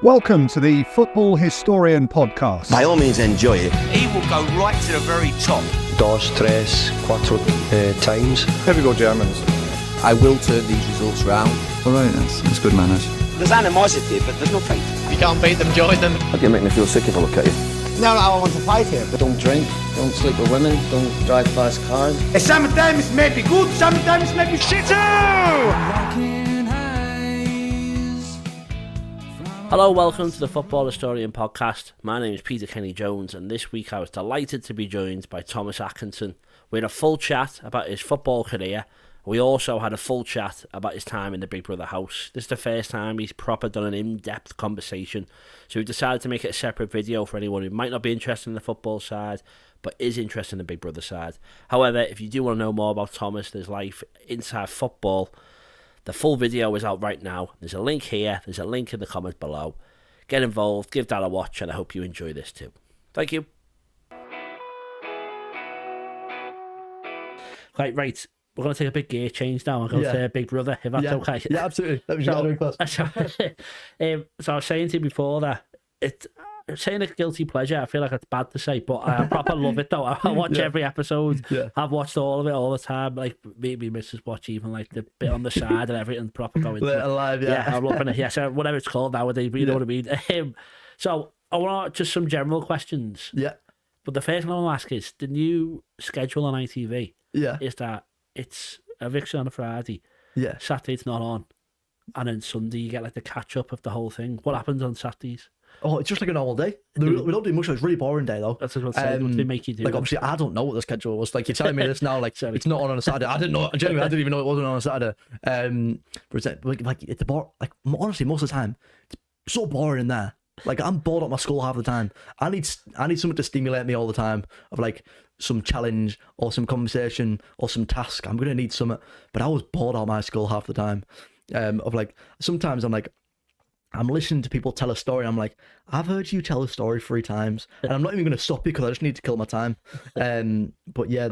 Welcome to the Football Historian Podcast. By all means, enjoy it. He will go right to the very top. Dos, tres, cuatro times. Here we go, Germans. I will turn these results round. All right, that's good manners. There's animosity, but there's no fight. If you can't beat them, join them. Okay, make me feel sick if I look at you. No, I want to fight here. Don't drink, don't sleep with women, don't drive fast cars. Sometimes it may be good, sometimes it may be shit too! Hello, welcome to the Football Historian Podcast. My name is Peter Kenny-Jones, and this week I was delighted to be joined by Thomas Atkinson. We had a full chat about his football career. We also had a full chat about his time in the Big Brother house. This is the first time he's proper done an in-depth conversation, so we decided to make it a separate video for anyone who might not be interested in the football side, but is interested in the Big Brother side. However, if you do want to know more about Thomas, his life inside football, the full video is out right now. There's a link here. There's a link in the comments below. Get involved. Give that a watch, and I hope you enjoy this too. Thank you. Right. We're going to take a big gear change now and go to Big Brother, if that's okay. Yeah, absolutely. That was very close. So I was saying to you before that saying it's guilty pleasure, I feel like it's bad to say, but I proper love it though. I watch every episode. I've watched all of it all the time. Like maybe Mrs. watch even like the bit on the side and everything proper going. Alive, I'm loving it. Yeah, so whatever it's called nowadays, but you know what I mean. So I want just some general questions. Yeah. But the first one I want to ask is the new schedule on ITV. Yeah. Is that it's eviction on a Friday. Yeah. Saturday it's not on, and then Sunday you get like the catch up of the whole thing. What happens on Saturdays? Oh, it's just like a normal day. We don't do much. It's a really boring day, though. That's what I'm saying. What do they make you do? Like, obviously, I don't know what the schedule was. Like, you're telling me this now, like, it's not on a Saturday. I didn't know. Genuinely, I didn't even know it wasn't on a Saturday. But it's like it's like honestly, most of the time, it's so boring in there. Like, I'm bored at my school half the time. I need something to stimulate me all the time, of like some challenge or some conversation or some task. I'm gonna need something. But I was bored at my school half the time. Of like, sometimes I'm listening to people tell a story. I'm like, I've heard you tell a story 3 times, and I'm not even going to stop you because I just need to kill my time. But yeah,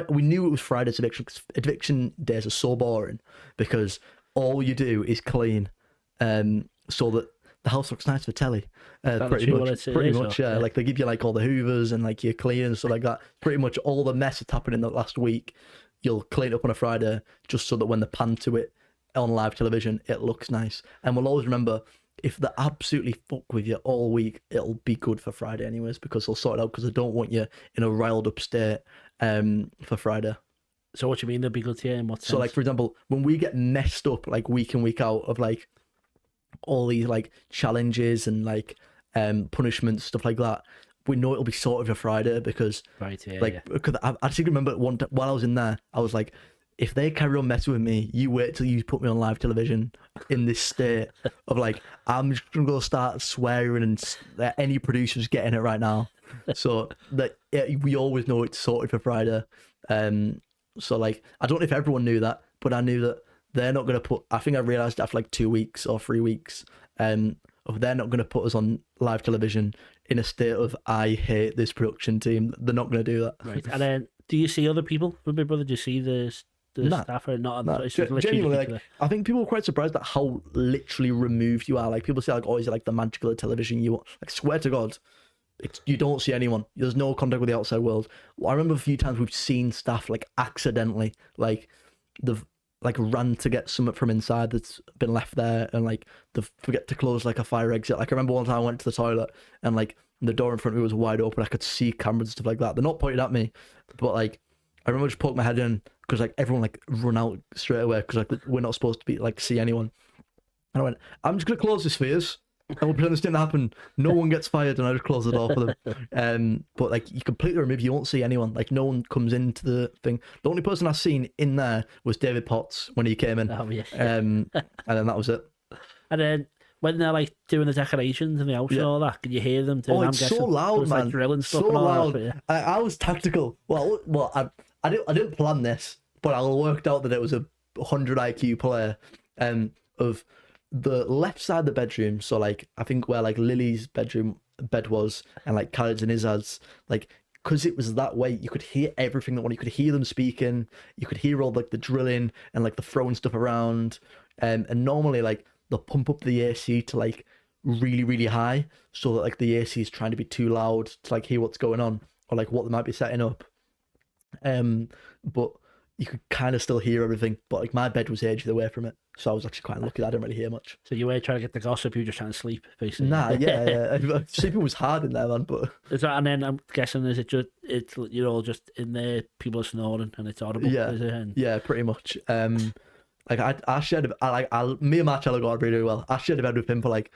we knew it was Friday's eviction. Eviction days are so boring because all you do is clean, so that the house looks nice for telly. Pretty much. Like they give you like all the hoovers and like your clean and stuff like that. Pretty much all the mess that's happened in the last week, you'll clean up on a Friday just so that when they pan to it on live television, it looks nice. And we'll always remember, if they absolutely fuck with you all week, it'll be good for Friday anyways, because they'll sort it out, because they don't want you in a riled up state for Friday. So what do you mean they'll be good to you in what sense? So like, for example, when we get messed up like week in, week out of like all these like challenges and like punishments, stuff like that, we know it'll be sorted for Friday because because I still remember one while I was in there, I was like, if they carry on messing with me, you wait till you put me on live television in this state of like, I'm just going to go start swearing and any producer's getting it right now. So that we always know it's sorted for Friday. So like, I don't know if everyone knew that, but I knew that they're not going to put, I think I realised after like 2 weeks or 3 weeks, of they're not going to put us on live television in a state of, I hate this production team. They're not going to do that. Right. And then, do you see other people from Big Brother? Do you see the staff are not? Genuinely, like, I think people were quite surprised at how literally removed you are. Like, people say like, oh, is it like the magic of the television? You like, swear to God, you don't see anyone. There's no contact with the outside world. I remember a few times we've seen staff like accidentally, like they've like ran to get something from inside that's been left there, and like they forget to close like a fire exit. Like, I remember one time I went to the toilet and like the door in front of me was wide open. I could see cameras and stuff like that. They're not pointed at me, but like I remember just poking my head in because like everyone like run out straight away because like we're not supposed to be like see anyone. And I went, I'm just gonna close this for you, and we'll pretend this didn't happen. No one gets fired, and I just close the door for them. But like, you completely remove, you won't see anyone. Like, no one comes into the thing. The only person I've seen in there was David Potts when he came in. Oh, yeah. And then that was it. And then when they're like doing the decorations in the house and all that, can you hear them doing? Oh, it's so loud, man. Like drilling stuff so and all loud. That, yeah. I was tactical. Well, I didn't plan this, but I worked out that it was a 100 IQ player of the left side of the bedroom. So like, I think where like Lily's bed was, and like Khaled's and Izzad's, like, because it was that way, you could hear everything that one. You could hear them speaking. You could hear all like the drilling and like the throwing stuff around. And normally like they'll pump up the AC to like really, really high, so that like the AC is trying to be too loud to like hear what's going on or like what they might be setting up. But you could kind of still hear everything. But like my bed was ages away from it, so I was actually quite lucky that I didn't really hear much. So you were trying to get the gossip, you were just trying to sleep, basically. Nah, yeah. Sleeping was hard in there, man. But And then I'm guessing is it just you're all just in there, people are snoring and it's audible. yeah, Is it? And yeah, pretty much. Like I shared, me and Marcello got on really, really well. I shared a bed with him for like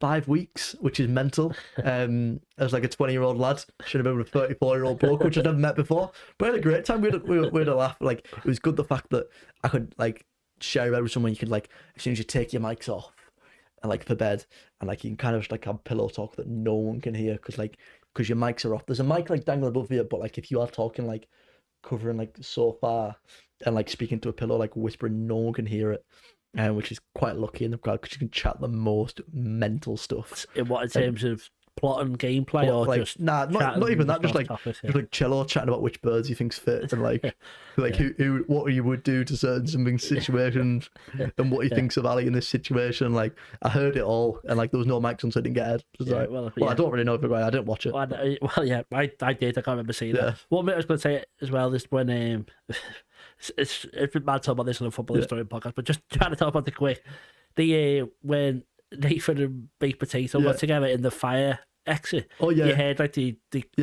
5 weeks, which is mental. As like a 20-year-old lad, should have been with a 34-year-old bloke, which I'd never met before. But I had a great time. We had a laugh. Like it was good the fact that I could like share a bed with someone. You could like as soon as you take your mics off and like for bed, and like you can kind of just like have pillow talk that no one can hear because your mics are off. There's a mic like dangling above you, but like if you are talking like covering like so far and like speaking to a pillow like whispering, no one can hear it. Which is quite lucky in the crowd because you can chat the most mental stuff. in terms of plot and gameplay, or like, just not even that. Just like just like cello chatting about which birds he thinks fit and like who what you would do to certain situations and what he thinks of Ali in this situation. Like I heard it all, and like there was no mics on, so I didn't get it. Like, well, I don't really know if I didn't watch it. Well, yeah, I did. I can't remember seeing that. One bit I was going to say as well is when it's been mad talking about this on the Football History podcast, but just trying to talk about the quick. When Nathan and Baked Potato got together in the fire exit. Oh yeah, you heard like they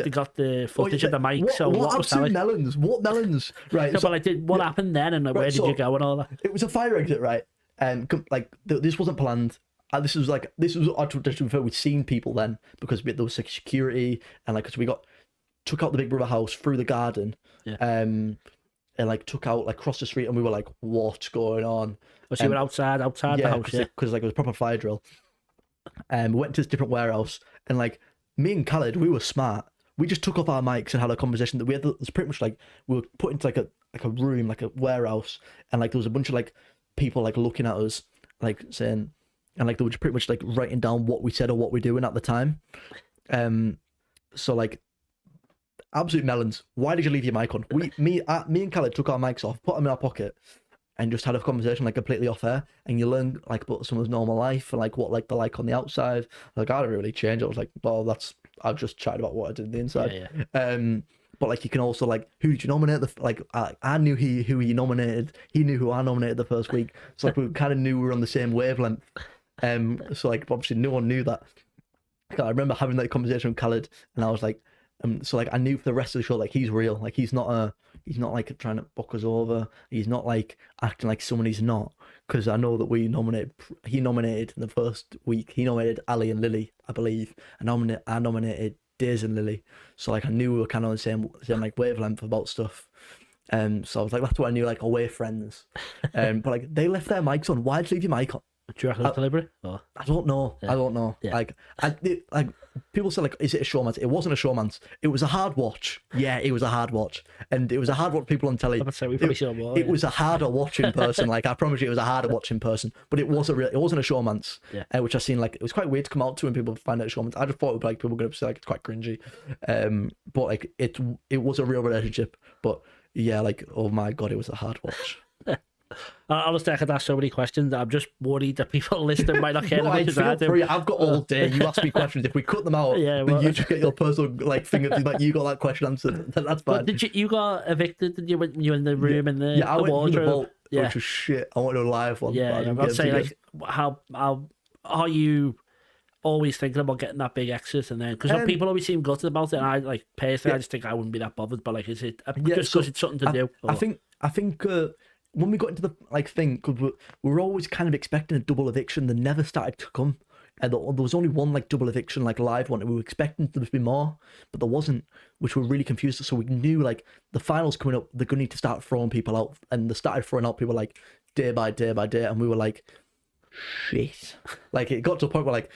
got the footage of the mic. So what was that like? Melons? What melons? Right. No, so, but like, what happened then, and like, where did you go and all that? It was a fire exit, right? And like this wasn't planned. This was our tradition. We'd seen people then because there was like security and like because we took out the Big Brother house through the garden. Yeah. And like took out like across the street, and we were like, "What's going on?" So you were outside the house, because like it was a proper fire drill. We went to this different warehouse, and like me and Khaled, we were smart. We just took off our mics and had a conversation that we had. It was pretty much like we were put into like a room, like a warehouse, and like there was a bunch of like people like looking at us, like saying, and like they were just pretty much like writing down what we said or what we're doing at the time. So like. Absolute melons. Why did you leave your mic on? Me and Khaled took our mics off, put them in our pocket, and just had a conversation like completely off air. And you learn like about someone's normal life and like what like they're like on the outside. Like I didn't really change. I was like, well, I've just chatted about what I did on the inside. Yeah. But like you can also like, who did you nominate? I knew who he nominated. He knew who I nominated the first week. So like we kind of knew we were on the same wavelength. So like obviously no one knew that. I remember having that conversation with Khaled, and I was like. So like I knew for the rest of the show, like he's real, like he's not like trying to buck us over. He's not like acting like someone he's not. Because I know that he nominated in the first week. He nominated Ali and Lily, I believe. I nominated Days and Lily. So like I knew we were kind of on the same like wavelength about stuff. So I was like, that's what I knew, like we're friends. But like they left their mics on. Why did you leave your mic on? Do you reckon it's deliberate? Or? I don't know. Yeah. I don't know. Yeah. Like people say, like, is it a showman's? It wasn't a showman's. It was a hard watch. Yeah, it was a hard watch, and it was a hard watch. People on telly. It was a harder watch in person. Like I promise you, it was a harder watch in person. But it wasn't a showman's. Yeah. Which I seen like it was quite weird to come out to when people find out a showman's. I just thought it would be like people were going to say like it's quite cringy. But like it was a real relationship. But yeah, like oh my god, it was a hard watch. Honestly, I could ask so many questions. I'm just worried that people listening might not care as much as I do. I've got all day. You ask me questions. If we cut them out, then you just get your personal like finger. Like you got that question answered. That's fine. Did you got evicted? Did you when you were in the room in the I went wardrobe? In the vault, which was shit. I went to a live one. Yeah, I'm about to say like how are you always thinking about getting that big exit, and then because people always seem gutted about it, and I like personally I just think I wouldn't be that bothered. But like, is it just because it's something to do? Or? I think. When we got into the like thing, because we were always kind of expecting a double eviction, they never started to come. And there was only one like double eviction, like live one, and we were expecting there to be more, but there wasn't, which were really confused. So we knew like the finals coming up, they're gonna need to start throwing people out, and they started throwing out people like day by day by day, and we were like, shit. Like it got to a point where like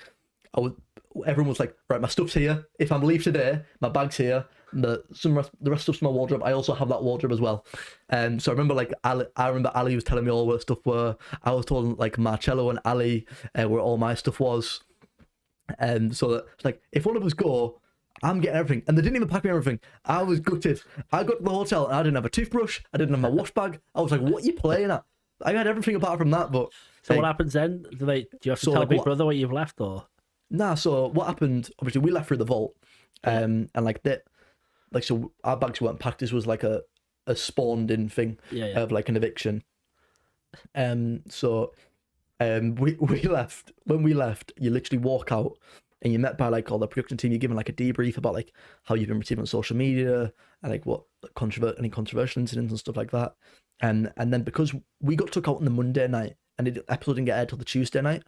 everyone was like, right, my stuff's here. If I'm leave today, my bag's here. The rest stuff's in my wardrobe. I also have that wardrobe as well. So I remember like Ali was telling me all where stuff were. I was told like Marcello and Ali where all my stuff was. So that like if one of us go, I'm getting everything. And they didn't even pack me everything. I was gutted. I got to the hotel and I didn't have a toothbrush. I didn't have my wash bag. I was like, what are you playing at? I had everything apart from that, but So what happens then? Do you have to tell like, Big Brother what you've left, or? Nah, so what happened, obviously we left through the vault, and like that, like, so our bags weren't packed. This was like a spawned in thing of like an eviction. So we left. When we left, you literally walk out and you're met by like all the production team. You're given like a debrief about like how you've been received on social media and like what any controversial incidents and stuff like that. And then because we got took out on the Monday night and the episode didn't get aired till the Tuesday night,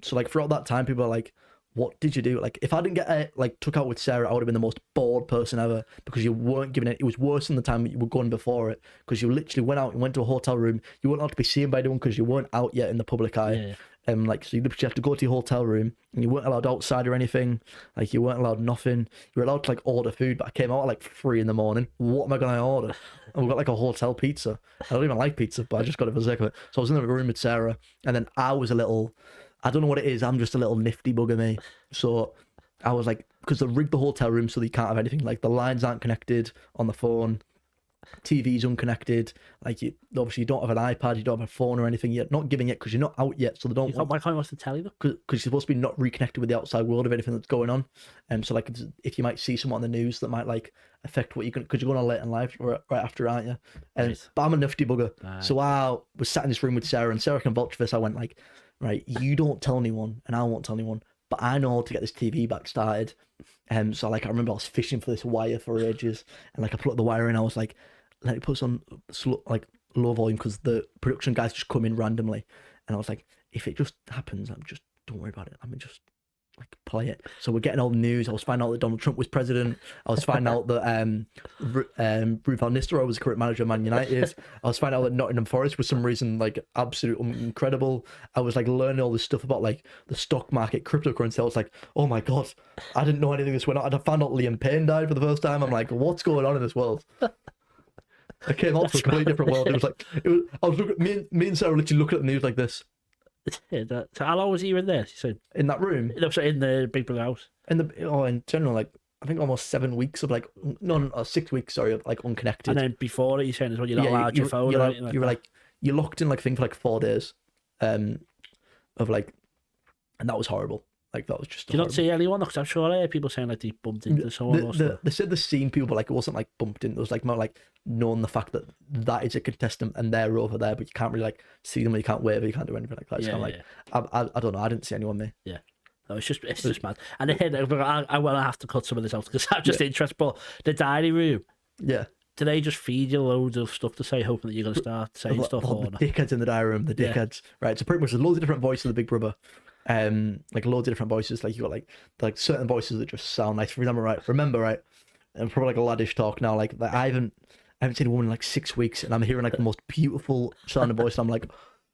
so like throughout that time, people are like, what did you do? Like, if I didn't get took out with Sarah, I would have been the most bored person ever, because you weren't giving it. It was worse than the time you were going before it, because you literally went out and went to a hotel room. You weren't allowed to be seen by anyone because you weren't out yet in the public eye. Like, so you literally have to go to your hotel room, and you weren't allowed outside or anything. Like, you weren't allowed nothing. You were allowed to like order food, but I came out at like 3 a.m. What am I going to order? And we got like a hotel pizza. I don't even like pizza, but I just got it for the sake of it. So I was in the room with Sarah, and then I was I don't know what it is. I'm just a little nifty bugger, me. So I was like, because they rigged the hotel room so they can't have anything. Like, the lines aren't connected on the phone. TV's unconnected. Like, obviously you don't have an iPad, you don't have a phone or anything yet. Not giving it because you're not out yet, so they don't. Why can't you watch the telly though? Because you're supposed to be not reconnected with the outside world of anything that's going on. So like, if you might see someone on the news that might like affect what you're going, because you're going on late in life right after, aren't you? Right. But I'm a nifty bugger. So I was sat in this room with Sarah, and Sarah can vouch for this. I went like, right, you don't tell anyone, and I won't tell anyone, but I know how to get this TV back started. So like, I remember I was fishing for this wire for ages, and like I plugged the wire in. I was like, let me put this on slow, like low volume, because the production guys just come in randomly, and I was like, if it just happens, don't worry about it. I mean, just like play it. So we're getting all the news. I was finding out that Donald Trump was president. I was finding out that Ruth Van Nistelrooy was the current manager of Man United. I was finding out that Nottingham Forest for some reason like absolutely incredible. I was like learning all this stuff about like the stock market, cryptocurrency. I was like, oh my god, I didn't know anything this went on. I found out Liam Payne died for the first time. I'm like, what's going on in this world? I came out to a completely different world. I was looking, me and Sarah literally looking at the news like this. So how long was he in there? You said in that room? In the Big Brother house. In general, like I think almost 7 weeks of like 6 weeks, sorry, of like unconnected. And then before it, you're saying as well, you're not allowed your phone. You're locked in like I think for like 4 days, of like, and that was horrible. Like, that was just. Do you not see anyone? Because I'm sure I hear people saying like they bumped into someone. They said they've seen people, but like it wasn't like bumped in. It was like more like knowing the fact that that is a contestant and they're over there, but you can't really like see them, or you can't wave, or you can't do anything like that. It's kind of like I don't know. I didn't see anyone there. Yeah. No, it's just mad. And I will have to cut some of this out because I'm just interested. But the diary room. Yeah. Do they just feed you loads of stuff to say, hoping that you're going to start saying stuff? The dickheads in the diary room, the dickheads. Yeah. Right. So pretty much there's loads of different voices of the Big Brother. Like loads of different voices. Like you got like certain voices that just sound nice. For example, remember, and probably like a laddish talk now. Like I haven't seen a woman in like 6 weeks, and I'm hearing like the most beautiful sounding voice. And I'm like,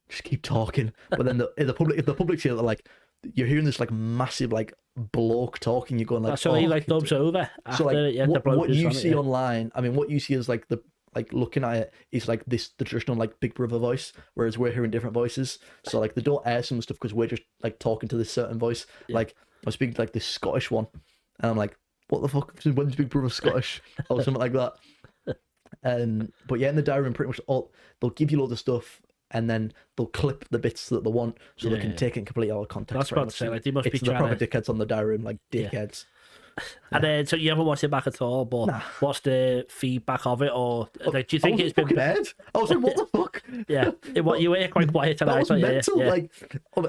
just keep talking. But then if the public hear that, like you're hearing this like massive like bloke talking, you're going like, so he like dubs over. So like what you see online, I mean, what you see is like the. Like looking at it is like the traditional like Big Brother voice, whereas we're hearing different voices. So like they don't air some stuff because we're just like talking to this certain voice. Yeah. Like I was speaking to like this Scottish one, and I'm like, what the fuck? When's Big Brother Scottish or something like that? But yeah, in the diary room, pretty much they'll give you loads of stuff, and then they'll clip the bits that they want, so they can take it completely out of context. That's what to say. Like they must be the proper dickheads on the diary room, like dickheads. Yeah. And then, so you haven't watched it back at all, but what's the feedback of it, or like, do you think it's been bad? I was like, what the fuck? Yeah, you were quite quiet tonight. That was mental. Yeah. Like,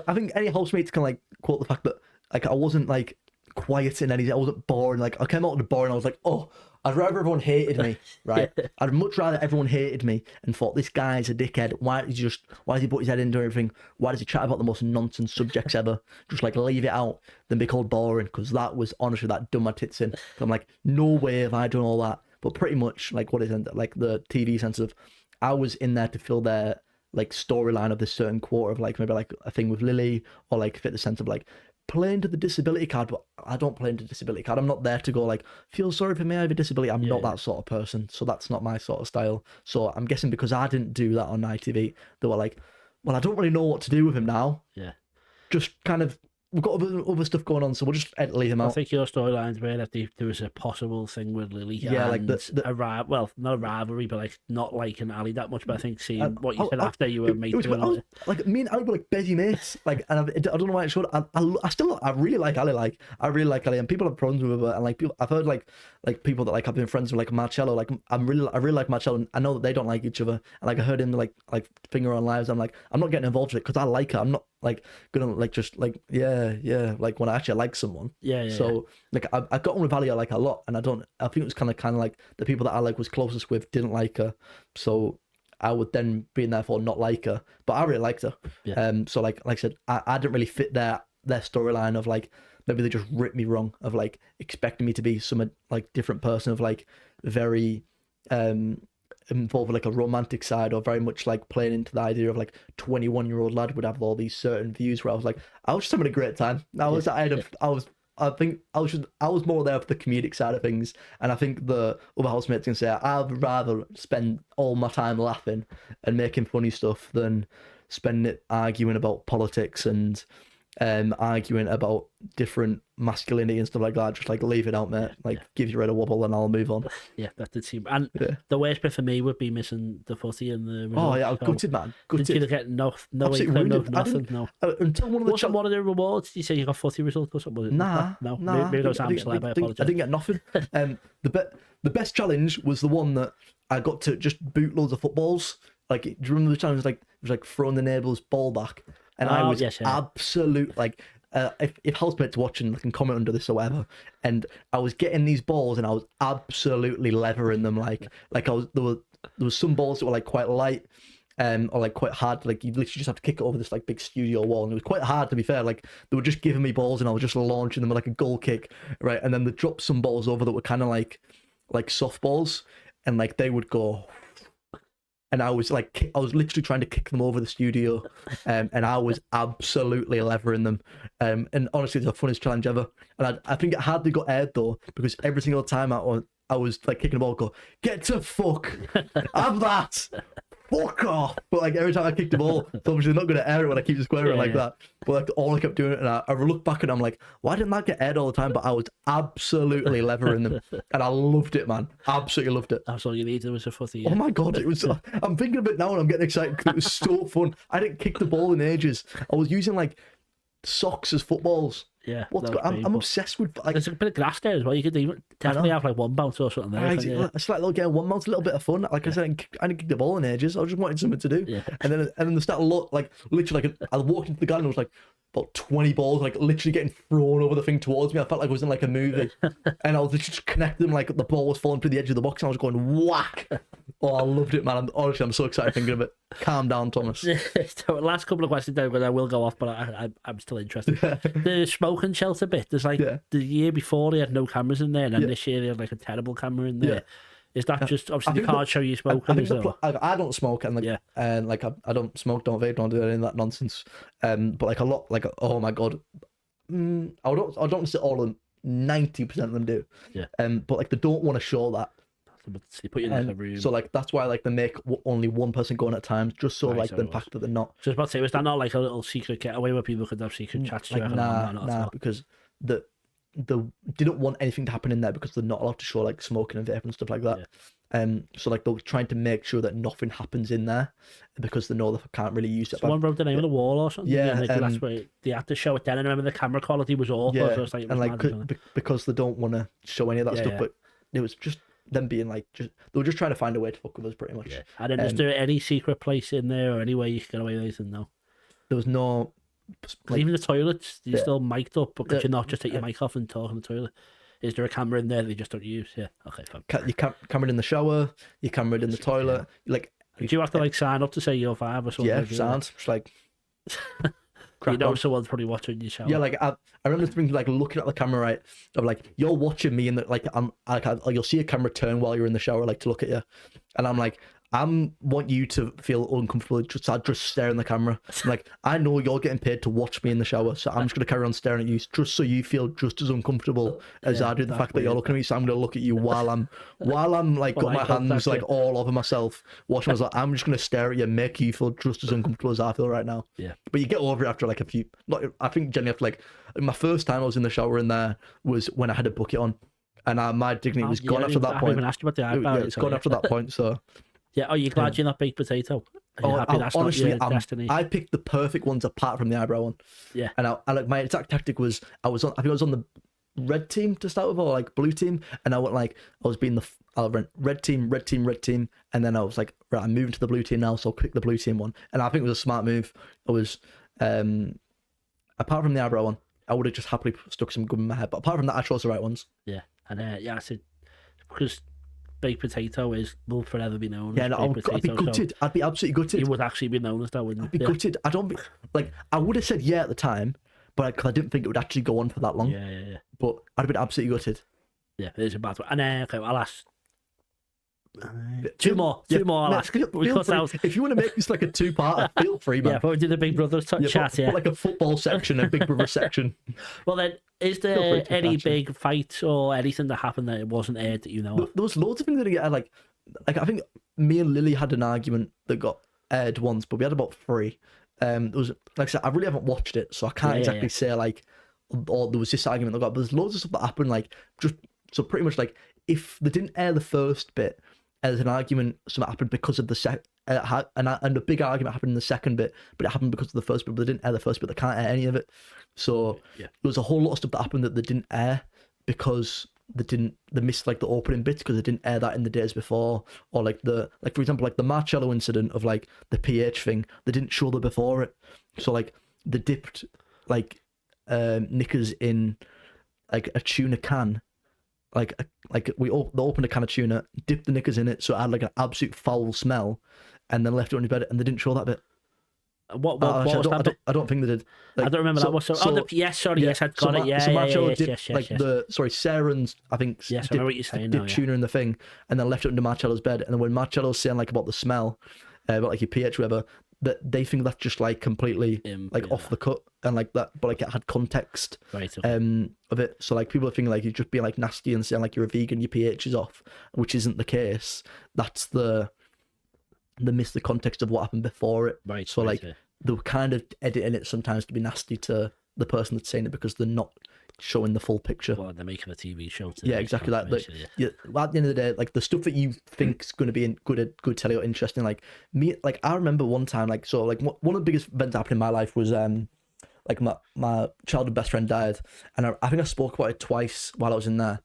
I think any housemates can like quote the fact that like I wasn't like quiet in anything. I wasn't boring. Like I came out of the bar and I was like, oh, I'd rather everyone hated me, right? Yeah. I'd much rather everyone hated me and thought this guy's a dickhead. Why does he put his head into everything? Why does he chat about the most nonsense subjects ever? Just like leave it out, than be called boring, because that was honestly that done my tits in. So I'm like, no way have I done all that. But pretty much like what is it, like the TV sense of, I was in there to fill their like storyline of this certain quarter of like maybe like a thing with Lily, or like fit the sense of like playing to the disability card. But I don't play into the disability card. I'm not there to go like, feel sorry for me, I have a disability. I'm not that sort of person, so that's not my sort of style. So I'm guessing because I didn't do that on ITV, they were like, well, I don't really know what to do with him now. Yeah, just kind of we've got other stuff going on, so we'll just leave him I out. think your storylines were that there was a possible thing with Lily. Yeah, and like well, not a rivalry, but like not liking Ali that much. But I think seeing what you said after you were mates with him. Like me and Ali were like busy mates. Like, and I don't know why it showed. I really like Ali. Like, I really like Ali, and people have problems with her. And like, I've heard like people that like have been friends with like Marcello. Like, I really like Marcello. And I know that they don't like each other. And like, I heard him like finger on lives. I'm like, I'm not getting involved with it because I like her. I'm not like gonna like just like like when I actually like someone. So like I got on with Ali like a lot, and I think it was kind of like the people that I like was closest with didn't like her, so I would then be in therefore not like her, but I really liked her. So like I said, I didn't really fit their storyline of like maybe they just ripped me wrong of like expecting me to be some like different person of like very involved with like a romantic side, or very much like playing into the idea of like 21-year-old lad would have all these certain views, where I was just having a great time. I think I was more there for the comedic side of things, and I think the other housemates can say I'd rather spend all my time laughing and making funny stuff than spend it arguing about politics and arguing about different masculinity and stuff like that. Just like leave it out, mate. Like give your head a wobble and I'll move on. Yeah, that did seem. And the worst bit for me would be missing the footy and the. Oh yeah, gutted, man. Gutted. Did you get no nothing? No. Until one of the one of the rewards? Did you say you got footy results or something? Nah. Maybe those I'm slab. I apologize. I didn't get nothing. The best challenge was the one that I got to just boot loads of footballs. Like, do you remember the challenge? It was like throwing the neighbour's ball back, and I was absolute like. If housemates watching, they can comment under this or whatever. And I was getting these balls, and I was absolutely levering them. Like there was some balls that were like quite light, or like quite hard. Like you literally just have to kick it over this like big studio wall, and it was quite hard to be fair. Like they were just giving me balls, and I was just launching them like a goal kick, right? And then they dropped some balls over that were kind of like softballs, and like they would go. And I was literally trying to kick them over the studio, and I was absolutely levering them. And honestly, it's the funniest challenge ever. And I think it hardly got aired though, because every single time I was like kicking the ball, go get to fuck, have that, fuck off. But like every time I kicked the ball, it's obviously not going to air it when I keep the square like that. But like all I kept doing it, and I look back and I'm like, why didn't that get aired all the time? But I was absolutely levering them, and I loved it, man. Absolutely loved it. That's all you needed was a footy. Oh my god, it was. I'm thinking of it now, and I'm getting excited because it was so fun. I didn't kick the ball in ages. I was using like socks as footballs. Yeah, I'm obsessed with like. There's a bit of grass there as well. You could definitely have like one bounce or something there. It's like little game one bounce, a little bit of fun. Like I said, I didn't kick the ball in ages. I just wanted something to do. Yeah. And then the start like literally like I walked into the garden and it was like about 20 balls like literally getting thrown over the thing towards me. I felt like I was in like a movie, and I was literally just connecting them like the ball was falling through the edge of the box, and I was going whack. Oh, I loved it, man. I'm so excited thinking of it. Calm down, Thomas. So, last couple of questions there, but I will go off, but I'm still interested. The smoking shelter bit, there's like the year before they had no cameras in there, and then this year they had like a terrible camera in there. Is that just obviously they can't show you smoking? I don't smoke, and like and like I don't smoke, don't vape, don't do any of that nonsense. But like a lot, like oh my god, I don't say all of them. 90% of them do. Yeah. But like they don't want to show that. They put you in a room. So like that's why like they make only one person going at times, just so like the fact that they're not. So I was about to say, was that not like a little secret getaway where people could have secret chats? Like nah, because they didn't want anything to happen in there because they're not allowed to show like smoking and vape and stuff like that. So like they're trying to make sure that nothing happens in there because they know they can't really use it. Someone wrote the name on the wall or something. Yeah, that's why they had to show it then. And I remember the camera quality was awful. Yeah, so it was because they don't want to show any of that stuff. But it was just them being like, they were just trying to find a way to fuck with us pretty much. Yeah. And then is there any secret place in there or any way you can get away with anything? No. There was no. Like, even the toilets, you're still mic'd up, but could you not just take your mic off and talk in the toilet? Is there a camera in there that you just don't use? Yeah, okay, fine. You camera in the shower, you camera in the toilet. Like, do you have to like sign up to say you're 5 or something? Yeah, sounds just like. You know, someone's probably watching your shower. Yeah, like I remember thinking, like looking at the camera, right? Of like you're watching me, and like you'll see a camera turn while you're in the shower, like to look at you, and I'm like want you to feel uncomfortable just staring at the camera. Like, I know you're getting paid to watch me in the shower, so I'm just going to carry on staring at you just so you feel just as uncomfortable as I do the fact that you're looking at me. So I'm going to look at you while I'm like got my hands like all over myself watching. I was like, I'm just going to stare at you, make you feel just as uncomfortable as I feel right now. Yeah. But you get over it after like a few. I think generally after like my first time I was in the shower in there was when I had a bucket on, and my dignity was gone after that point. Asked you about the eyebrow. It's gone after that point. So. Yeah, are you glad you're not baked potato? Are you happy that's honestly, not your destiny? I picked the perfect ones apart from the eyebrow one. Yeah. And I like my exact tactic was I think I was on the red team to start with, or like blue team, and I went like I was being the red team, and then I was like, right, I'm moving to the blue team now, so I'll pick the blue team one. And I think it was a smart move. It was apart from the eyebrow one, I would have just happily stuck some gum in my head. But apart from that, I chose the right ones. Yeah, and I said because baked potato will forever be known. Yeah, as no, baked I'd be potato, gutted. I'd be absolutely gutted. You would actually be known as that, wouldn't you? I'd be gutted. I would have said yeah at the time, but cause I didn't think it would actually go on for that long. Yeah. But I'd have been absolutely gutted. Yeah, it is a bad one. And okay, I'll ask. Two more. I'll ask. If you want to make this like a two-parter, feel free, man. Yeah, but we did the Big Brother chat. Put like a football section, a Big Brother section. Well then, is there any big fights or anything that happened that it wasn't aired that you know of? There was loads of things that get like I think me and Lily had an argument that got aired once, but we had about 3. There was, like I said, I really haven't watched it, so I can't exactly say like, or there was this argument that got. But there's loads of stuff that happened, like just so pretty much like if they didn't air the first bit, there's an argument something happened because of the and a big argument happened in the second bit, but it happened because of the first bit. But they didn't air the first bit; they can't air any of it. So there was a whole lot of stuff that happened that they didn't air because they missed like the opening bits because they didn't air that in the days before, or like for example like the Marcello incident of like the pH thing, they didn't show that before it. So like they dipped like knickers in like a tuna can. They opened a can of tuna, dipped the knickers in it, so it had like an absolute foul smell, and then left it on his bed, and they didn't show that bit. What was that bit? I don't think they did. Like, I don't remember that. Yes, I'd got it. Yeah, Sarah's, I think. Yes, I know what you're saying. Dipped tuna in the thing, and then left it under Marcello's bed, and then when Marcello's saying like about the smell, about like your pH, whatever, that they think that's just like completely like off the cut and like that, but like it had context of it. So like people are thinking like you're just being like nasty and saying like you're a vegan, your pH is off, which isn't the case. That's they miss the context of what happened before it. Right. So like they're kind of editing it sometimes to be nasty to the person that's saying it because they're not showing the full picture. Well, they're making a TV show. Yeah, exactly that. Like, at the end of the day, like the stuff that you think's going to be good telly or interesting, like me, like I remember one time, like so, like one of the biggest events happening in my life was like my childhood best friend died, and I think I spoke about it twice while I was in there,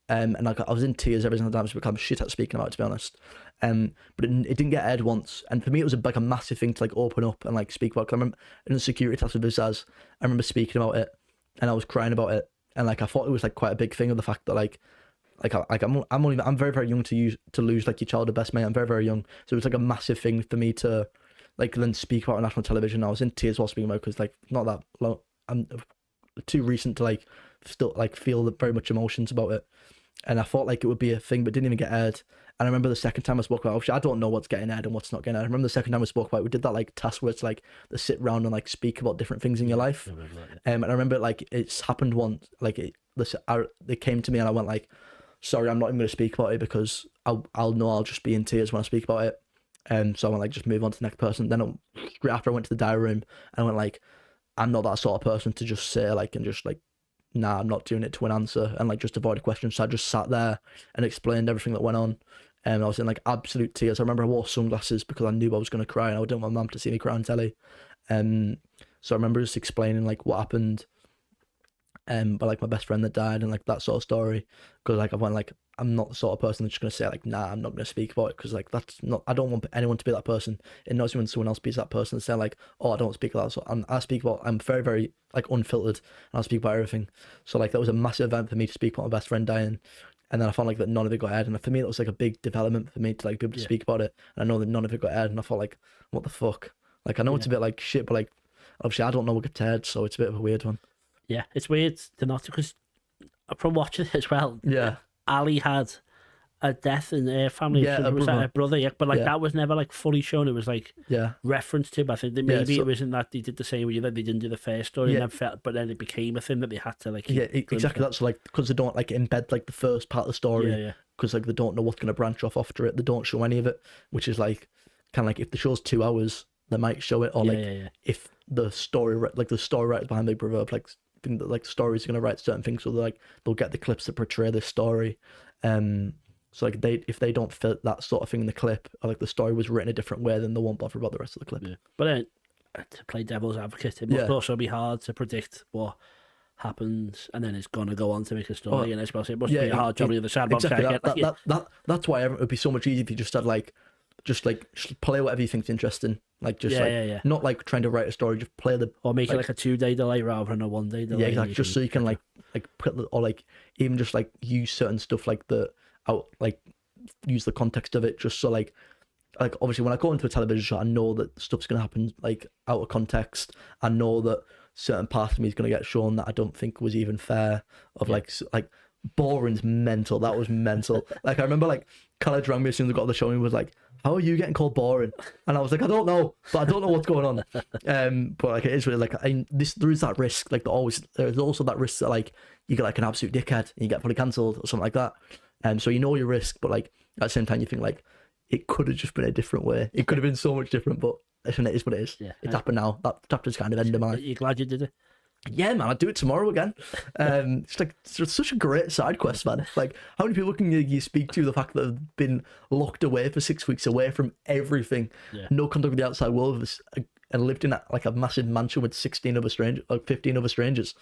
and like I was in tears every single time. It's become shit at speaking about it, to be honest. But it didn't get aired once, and for me it was like a massive thing to like open up and like speak about. 'Cause I remember in the security task with Bizaz, I remember speaking about it. And I was crying about it, and like I thought it was like quite a big thing of the fact that I'm very very young to lose like your childhood best mate. I'm very very young, so it was like a massive thing for me to like then speak about on national television. I was in tears while speaking about it because like not that long. I'm too recent to like still like feel very much emotions about it, and I thought like it would be a thing, but didn't even get aired. And I remember the second time I spoke about it, obviously I don't know what's getting aired and what's not getting aired. I remember the second time we spoke about it, we did that like task where it's like they sit around and like speak about different things in your life. And I remember like it's happened once, like they came to me and I went like, sorry, I'm not even going to speak about it because I'll know I'll just be in tears when I speak about it. So I went like, just move on to the next person. Then straight after I went to the diary room and I went like, I'm not that sort of person to just say like, and just like, nah, I'm not doing it to an answer and like just avoid a question. So I just sat there and explained everything that went on. And I was in like absolute tears. I remember I wore sunglasses because I knew I was going to cry and I didn't want my mum to see me cry on telly. So I remember just explaining like what happened, but like my best friend that died and like that sort of story. Because like I went like, I'm not the sort of person that's just going to say like, nah, I'm not going to speak about it because like that's not. I don't want anyone to be that person. It knows when someone else be that person and say like, oh, I don't speak about that. So I speak about. I'm very very like unfiltered and I speak about everything. So like that was a massive event for me to speak about my best friend dying. And then I found like that none of it got aired, and for me it was like a big development for me to like be able to speak about it. And I know that none of it got aired, and I felt like, what the fuck? Like I know it's a bit like shit, but like obviously I don't know what gets aired, so it's a bit of a weird one. Yeah, it's weird to not because from watching it as well. Yeah, Ali had a death in their family. Yeah, So it was brother. like a brother, yeah. But like Yeah. that was never like fully shown. It was like Yeah. reference to. But I think that Yeah, maybe so- it wasn't that they did the same with you, that they didn't do the first story, Yeah. and then felt, but then it became a thing that they had to like. Yeah, keep exactly. That's like because they don't like embed like the first part of the story. Yeah, yeah. Because like they don't know what's going to branch off after it. They don't show any of it, which is like kind of like if the show's 2 hours, they might show it, or Yeah, like yeah. if the story like the story writers behind Big Brother like think that like the stories are going to write certain things, so they'll get the clips that portray this story. So like if they don't fit that sort of thing in the clip, or like the story was written a different way, then they won't bother about the rest of the clip. Yeah. But then to play devil's advocate, it must also be hard to predict what happens, and then it's gonna go on to make a story, and I suppose it must be a hard job on the other side. But Exactly. That's why it would be so much easier if you just had just play whatever you think's interesting, not like trying to write a story, just play the or make it like a 2-day delay rather than a 1-day delay. Yeah, exactly. Just so you can like put or like even just like use certain stuff like the out like use the context of it, just so like obviously when I go into a television show, I know that stuff's gonna happen like out of context. I know that certain parts of me is gonna get shown that I don't think was even fair. Like boring's mental. That was mental. Like I remember like Khaled rang me as soon as I got on the show and was like, "How are you getting called boring?" And I was like, "I don't know, but I don't know what's going on." But like it is really like there is that risk. Like there's also that risk that like you get like an absolute dickhead and you get fully cancelled or something like that. So you know your risk, but like at the same time you think like it could have just been a different way. It could have been so much different, but it is what it is. Yeah. It's happened now. That chapter's kind of ended my life. You glad you did it? Yeah, man, I'd do it tomorrow again. It's such a great side quest, man. Like, how many people can you speak to the fact that they've been locked away for 6 weeks, away from everything, no contact with the outside world, and lived in like a massive mansion with 16 other strangers, like 15 other strangers?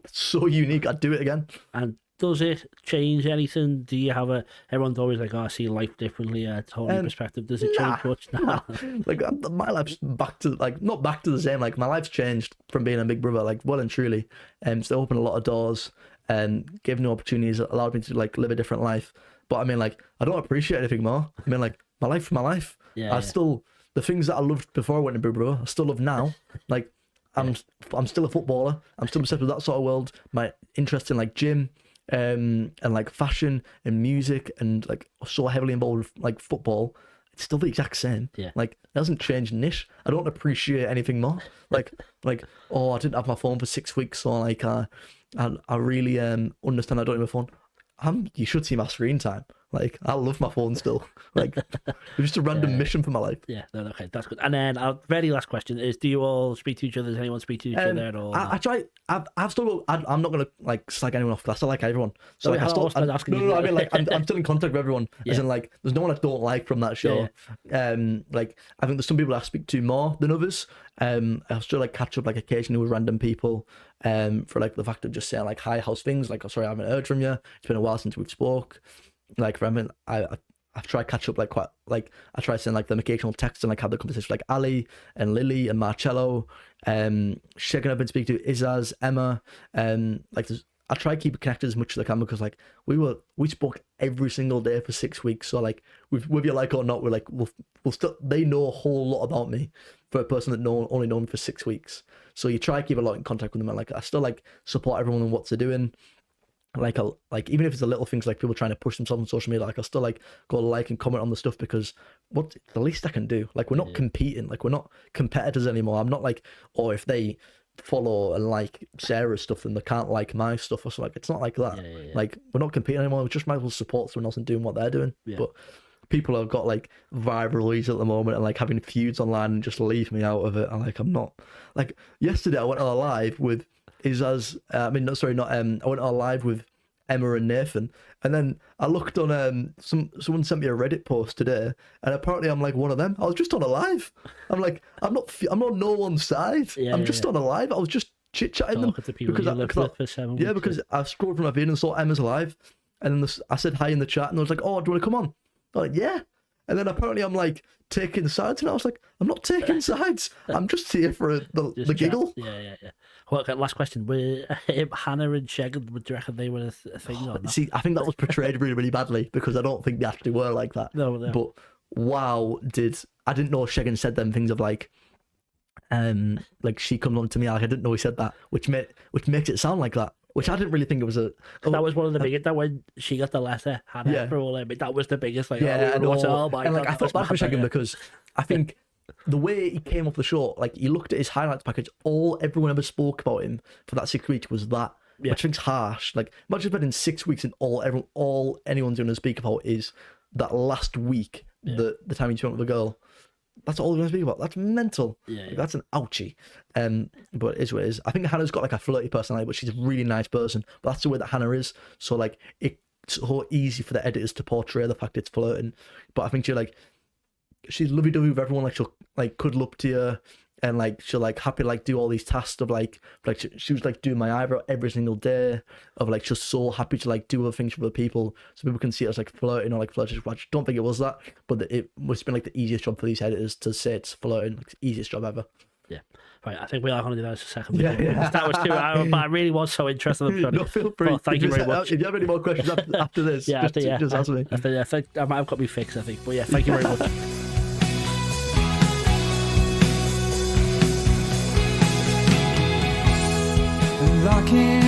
It's so unique. I'd do it again. And does it change anything? Do you have everyone's always like, "Oh, I see life differently, a total perspective." Does it change much? Nah. Like my life's back to not back to the same. Like my life's changed from being a Big Brother, like well and truly. So they opened a lot of doors and gave me opportunities, allowed me to like live a different life. But I mean, like I don't appreciate anything more. I mean, like my life, still the things that I loved before I went to Big Brother, I still love now. Like I'm still a footballer. I'm still obsessed with that sort of world. My interest in like gym. And like fashion and music and like so heavily involved with like football, it's still the exact same. Yeah. Like it hasn't changed niche. I don't appreciate anything more. Like oh, I didn't have my phone for 6 weeks, so like I really understand I don't have my phone. You should see my screen time. Like I love my phone still. Like it's just a random mission for my life. Yeah, no, okay, that's good. And then our very last question is: do you all speak to each other? Does anyone speak to each other at all? I try. I've still. I'm not gonna like slag anyone off because I still like everyone. So Sorry, like, I mean like I'm still in contact with everyone. As in like there's no one I don't like from that show. Like I think there's some people I speak to more than others. I'll still like catch up like occasionally with random people. For like the fact of just saying like hi, how's things? Like, oh, sorry, I haven't heard from you. It's been a while since we've spoke. Like, I mean, I've tried to catch up like quite like I try to send like them occasional texts and like have the conversation with, like Ali and Lily and Marcello. Shagan I've been speaking to Izaz, Emma. Like I try to keep it connected as much as I can because like we spoke every single day for 6 weeks. So like whether you like it or not, we're like we'll still they know a whole lot about me for a person that only known for 6 weeks. So you try to keep a lot in contact with them, and like I still like support everyone in what they're doing. Like even if it's the little things like people trying to push themselves on social media, like I still like go like and comment on the stuff because what's the least I can do? Like we're not competing, like we're not competitors anymore. I'm not like, or if they follow and like Sarah's stuff and they can't like my stuff or something. Like it's not like that. Like we're not competing anymore. We just might as well support someone else and doing what they're doing. But people have got like viralities at the moment and like having feuds online and just leave me out of it. And like I'm not like yesterday I went on a live with Izaz. I went on a live with Emma and Nathan, and then I looked on someone sent me a Reddit post today, and apparently I'm like one of them. I was just on a live. I'm like I'm on no one's side. I'm just on a live. I was just chit chatting them because I scrolled from my feed and saw Emma's live, and then I said hi in the chat, and I was like, oh, do you want to come on? I'm like, yeah. And then apparently I'm like taking sides, and I was like, I'm not taking sides. I'm just here for the giggle. Yeah. Well, okay, last question: were Hannah and Shagan? Do you reckon they were a thing or not? See, I think that was portrayed really, really badly because I don't think they actually were like that. No. But wow, I didn't know Shagan said them things of like she comes on to me. Like I didn't know he said that, which makes it sound like that. which I didn't really think it was a. That was one of the biggest. That when she got the letter, Hannah, Yeah. for all of it, that was the biggest thing. Yeah, and oh my and like God, I thought back for a second because I think the way he came off the show, like you looked at his highlights package, all everyone ever spoke about him for that 6 weeks was that, which I think's harsh. Like imagine spending 6 weeks and all anyone's going to speak about is that last week, the time he spent with the girl. That's all they're going to speak about. That's mental. Like, that's an ouchie. But it is what it is. I think Hannah's got like a flirty personality, but she's a really nice person. But that's the way that Hannah is. So like it's so easy for the editors to portray the fact it's flirting. But I think she's lovey-dovey with everyone. Like she'll like cuddle up to you, and like she'll like happy to like do all these tasks of like she was like doing my eyebrow every single day. Of like she's so happy to like do other things for other people, so people can see it as like flirting or like flirting. I don't think it was that, but it must have been like the easiest job for these editors to say it's flirting. Like the easiest job ever. Yeah. Right, I think we are going to do that as a second video. That was 2 hours, but I really was so interested in No, feel free. Well, thank you very much. If you have any more questions after this, just ask me. I think I've got me fixed, I think. But yeah, thank you very much. Locking